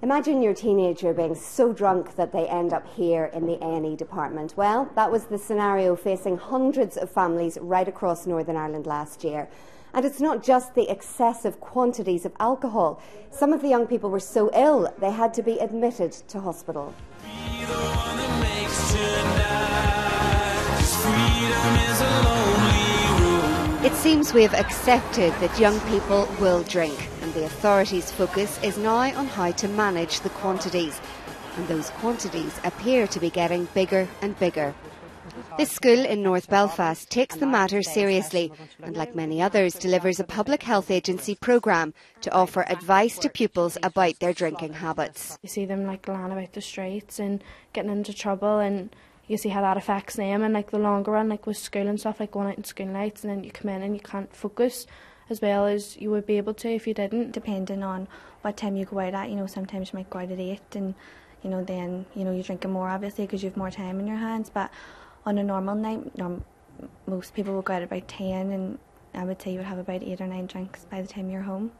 Imagine your teenager being so drunk that they end up here in the A&E department. Well, that was the scenario facing hundreds of families right across Northern Ireland last year. And it's not just the excessive quantities of alcohol. Some of the young people were so ill they had to be admitted to hospital. It seems we have accepted that young people will drink, and the authorities' focus is now on how to manage the quantities. And those quantities appear to be getting bigger and bigger. This school in North Belfast takes the matter seriously and, like many others, delivers a public health agency programme to offer advice to pupils about their drinking habits. You see them lying about the streets and getting into trouble, and you see how that affects them in the longer run, with school and stuff, going out in school nights, and then you come in and you can't focus as well as you would be able to if you didn't. Depending on what time you go out at, sometimes you might go out at 8 and, then, you're drinking more obviously because you have more time in your hands, but on a normal night, most people will go out about 10, and I would say you would have about 8 or 9 drinks by the time you're home.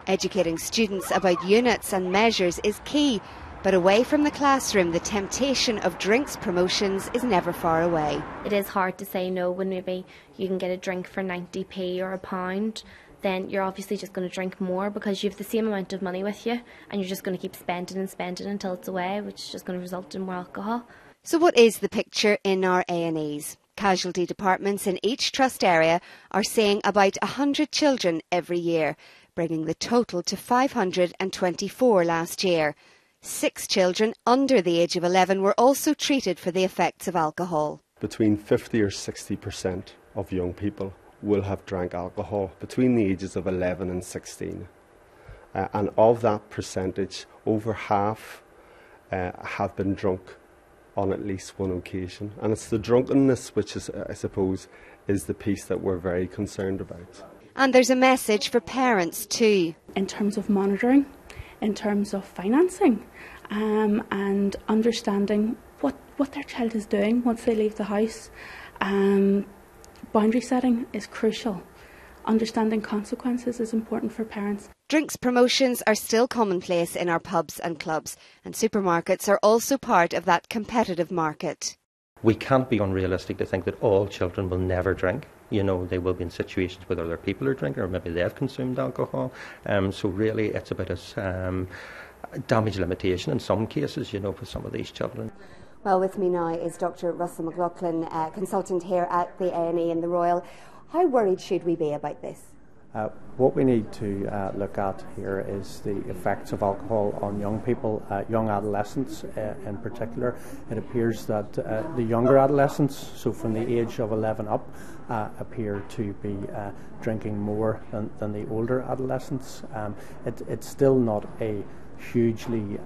Educating students about units and measures is key, but away from the classroom, the temptation of drinks promotions is never far away. It is hard to say no when maybe you can get a drink for 90p or £1. Then you're obviously just going to drink more because you have the same amount of money with you, and you're just going to keep spending and spending until it's away, which is just going to result in more alcohol. So what is the picture in our A&Es? Casualty departments in each trust area are seeing about 100 children every year, bringing the total to 524 last year. 6 children under the age of 11 were also treated for the effects of alcohol. Between 50 or 60% of young people will have drank alcohol between the ages of 11 and 16. And of that percentage, over half have been drunk on at least one occasion. And it's the drunkenness which is, I suppose, is the piece that we're very concerned about. And there's a message for parents too. In terms of monitoring, in terms of financing, and understanding what their child is doing once they leave the house. Boundary setting is crucial. Understanding consequences is important for parents. Drinks promotions are still commonplace in our pubs and clubs, and supermarkets are also part of that competitive market. We can't be unrealistic to think that all children will never drink. They will be in situations where other people are drinking, or maybe they've consumed alcohol. So really it's about a damage limitation in some cases, for some of these children. Well, with me now is Dr. Russell McLaughlin, consultant here at the A&E in the Royal. How worried should we be about this? What we need to look at here is the effects of alcohol on young people, young adolescents in particular. It appears that the younger adolescents, so from the age of 11 up, appear to be drinking more than the older adolescents. It's still not a hugely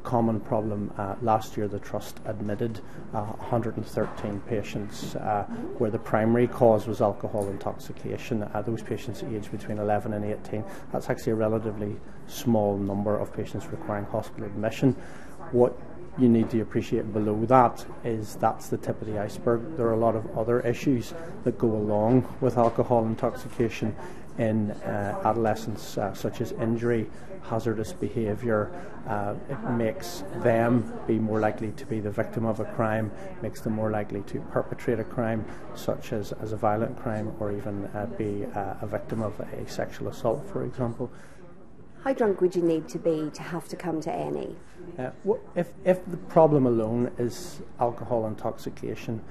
common problem. Last year the Trust admitted 113 patients where the primary cause was alcohol intoxication. Those patients aged between 11 and 18. That's actually a relatively small number of patients requiring hospital admission. What you need to appreciate below that is that's the tip of the iceberg. There are a lot of other issues that go along with alcohol intoxication in adolescents, such as injury, hazardous behaviour. It makes them be more likely to be the victim of a crime, makes them more likely to perpetrate a crime, such as a violent crime, or even be a victim of a sexual assault, for example. How drunk would you need to be to have to come to A&E? If the problem alone is alcohol intoxication,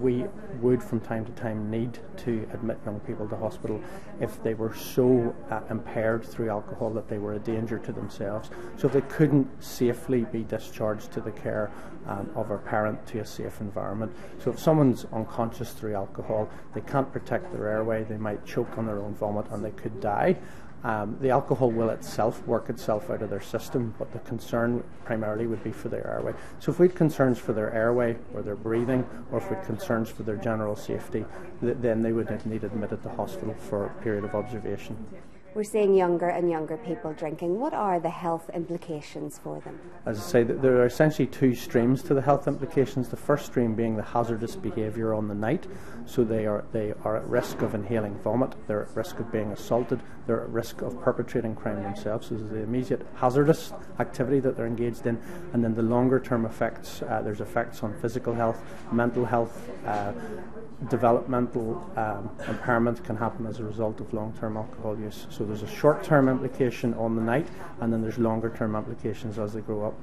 we would from time to time need to admit young people to hospital if they were so impaired through alcohol that they were a danger to themselves. So if they couldn't safely be discharged to the care of a parent to a safe environment. So if someone's unconscious through alcohol, they can't protect their airway, they might choke on their own vomit and they could die. The alcohol will itself work itself out of their system, but the concern primarily would be for their airway. So if we had concerns for their airway or their breathing, or if we had concerns for their general safety, then they would need admitted to hospital for a period of observation. We're seeing younger and younger people drinking. What are the health implications for them? As I say, there are essentially two streams to the health implications. The first stream being the hazardous behaviour on the night. So they are at risk of inhaling vomit, they're at risk of being assaulted, they're at risk of perpetrating crime themselves. So there's the immediate hazardous activity that they're engaged in, and then the longer term effects, there's effects on physical health, mental health, developmental impairment can happen as a result of long-term alcohol use. So there's a short-term implication on the night, and then there's longer-term implications as they grow up.